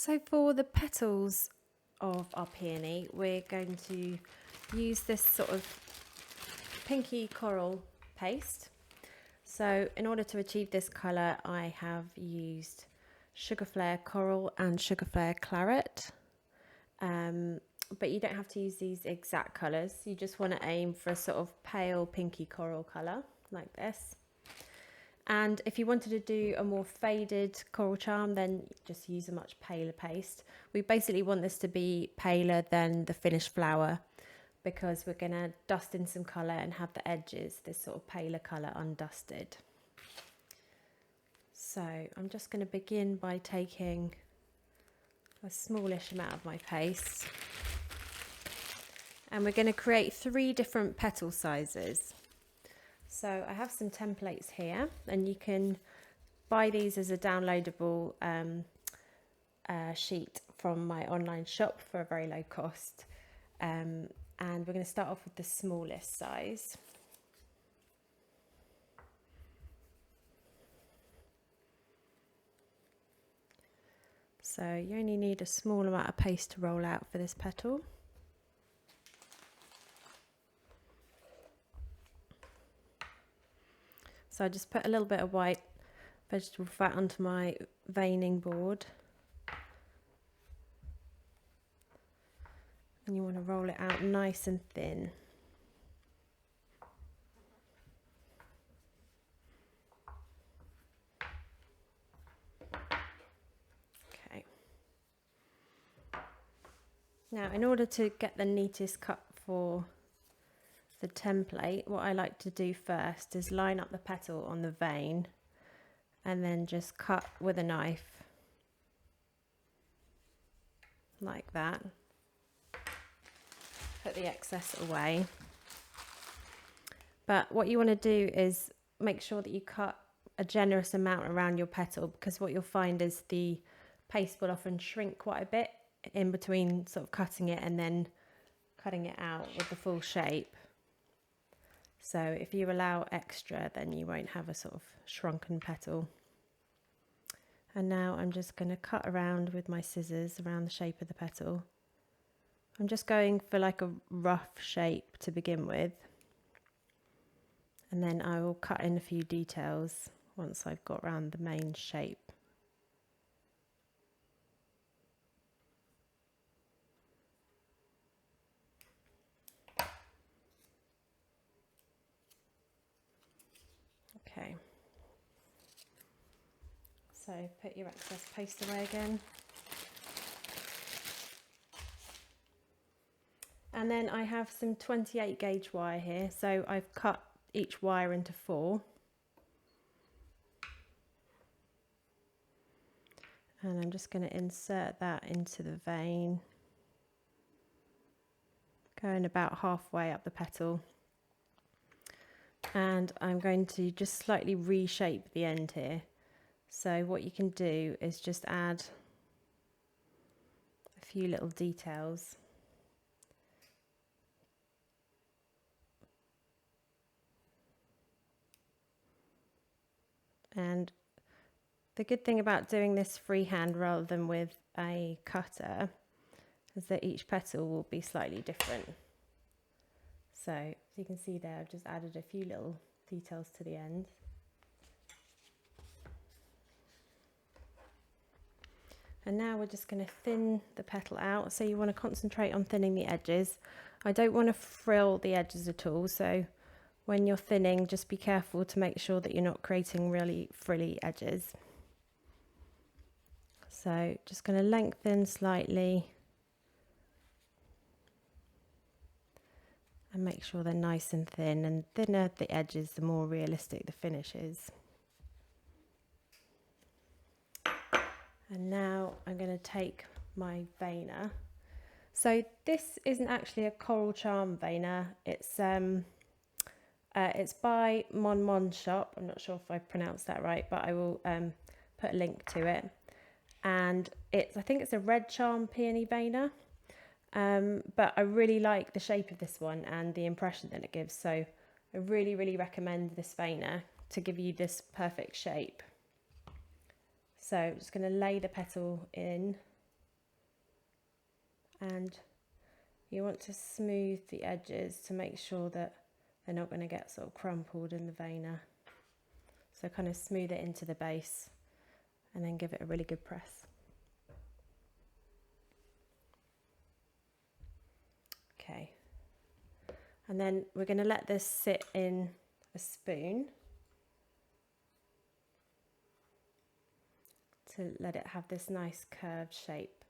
So for the petals of our peony, we're going to use this sort of pinky coral paste. So in order to achieve this colour, I have used Sugar Flare Coral and Sugar Flare Claret. But you don't have to use these exact colours. You just want to aim for a sort of pale pinky coral colour like this. And if you wanted to do a more faded Coral Charm, then just use a much paler paste. We basically want this to be paler than the finished flower because we're going to dust in some colour and have the edges this sort of paler colour undusted. So I'm just going to begin by taking a smallish amount of my paste, and we're going to create 3 different petal sizes. So I have some templates here, and you can buy these as a downloadable sheet from my online shop for a very low cost. And we're going to start off with the smallest size. So you only need a small amount of paste to roll out for this petal. So I just put a little bit of white vegetable fat onto my veining board. And you want to roll it out nice and thin. Okay. Now, in order to get the neatest cut for the template, what I like to do first is line up the petal on the vein and then just cut with a knife like that. Put the excess away. But what you want to do is make sure that you cut a generous amount around your petal, because what you'll find is the paste will often shrink quite a bit in between sort of cutting it and then cutting it out with the full shape. So if you allow extra, then you won't have a sort of shrunken petal. And now I'm just going to cut around with my scissors around the shape of the petal. I'm just going for like a rough shape to begin with. And then I will cut in a few details once I've got around the main shape. Okay. So put your excess paste away again. And then I have some 28 gauge wire here. So I've cut each wire into 4. And I'm just going to insert that into the vein, going about halfway up the petal. And I'm going to just slightly reshape the end here. So what you can do is just add a few little details. And the good thing about doing this freehand rather than with a cutter is that each petal will be slightly different. So as you can see there, I've just added a few little details to the end. And now we're just going to thin the petal out. So you want to concentrate on thinning the edges. I don't want to frill the edges at all. So when you're thinning, just be careful to make sure that you're not creating really frilly edges. So just going to lengthen slightly and make sure they're nice and thin, and thinner the edges, the more realistic the finish is. And now I'm going to take my veiner. So this isn't actually a Coral Charm veiner. It's by Mon Mon Shop. I'm not sure if I pronounced that right, but I will put a link to it. And I think it's a red charm peony veiner. But I really like the shape of this one and the impression that it gives. So I really, really recommend this veiner to give you this perfect shape. So I'm just going to lay the petal in and you want to smooth the edges to make sure that they're not going to get sort of crumpled in the veiner. So kind of smooth it into the base and then give it a really good press. Okay, and then we're going to let this sit in a spoon to let it have this nice curved shape.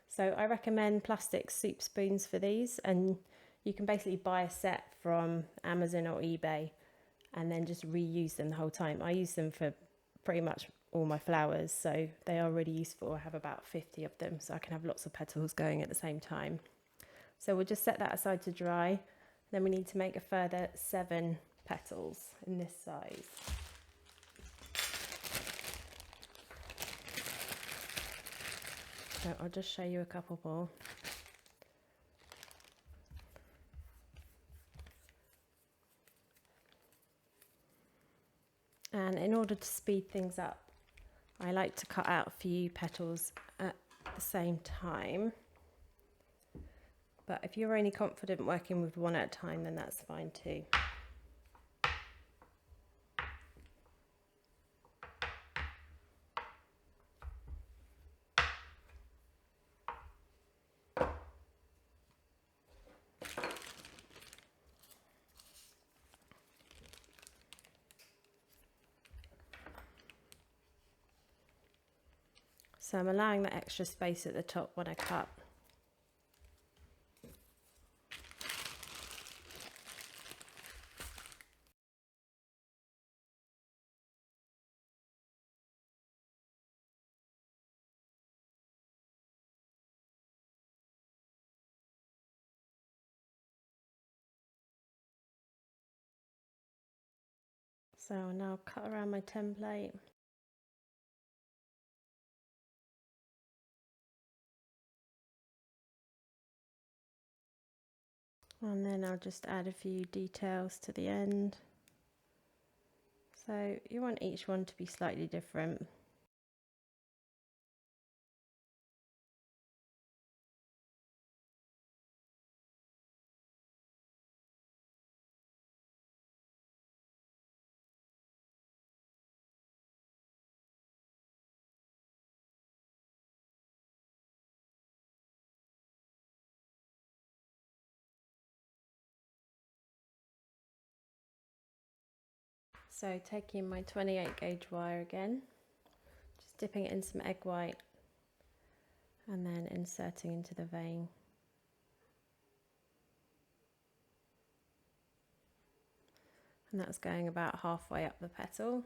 So I recommend plastic soup spoons for these, and you can basically buy a set from Amazon or eBay and then just reuse them the whole time. I use them for pretty much all my flowers, so they are really useful. I have about 50 of them, so I can have lots of petals going at the same time. So we'll just set that aside to dry. Then we need to make a further 7 petals in this size. So I'll just show you a couple more. And in order to speed things up, I like to cut out a few petals at the same time. But if you're only confident working with one at a time, then that's fine too. So I'm allowing that extra space at the top when I cut. So I'll now cut around my template. And then I'll just add a few details to the end. So you want each one to be slightly different. So taking my 28 gauge wire again, just dipping it in some egg white and then inserting into the vein. And that's going about halfway up the petal.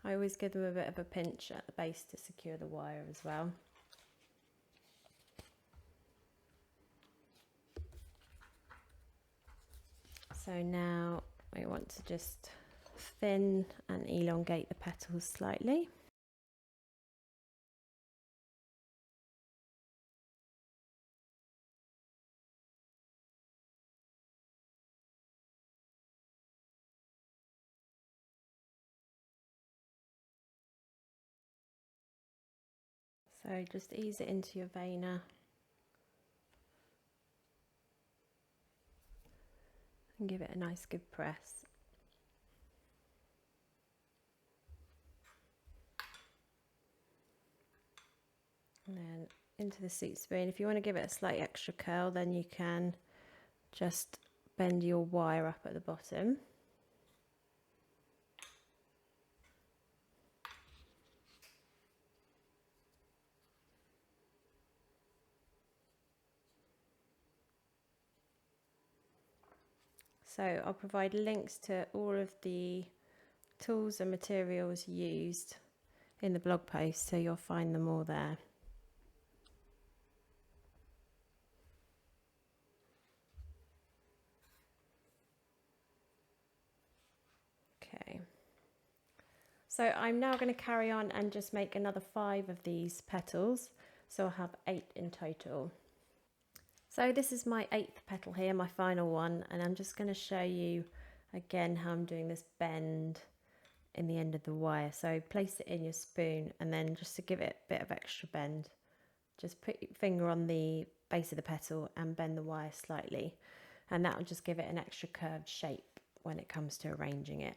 I always give them a bit of a pinch at the base to secure the wire as well. So now I want to just thin and elongate the petals slightly. So just ease it into your veiner and give it a nice good press. And then into the soup spoon. If you want to give it a slight extra curl, then you can just bend your wire up at the bottom. So I'll provide links to all of the tools and materials used in the blog post, so you'll find them all there. Okay, so I'm now going to carry on and just make another 5 of these petals, so I'll have 8 in total. So this is my 8th petal here, my final one, and I'm just going to show you again how I'm doing this bend in the end of the wire. So place it in your spoon, and then just to give it a bit of extra bend, just put your finger on the base of the petal and bend the wire slightly, and that will just give it an extra curved shape when it comes to arranging it.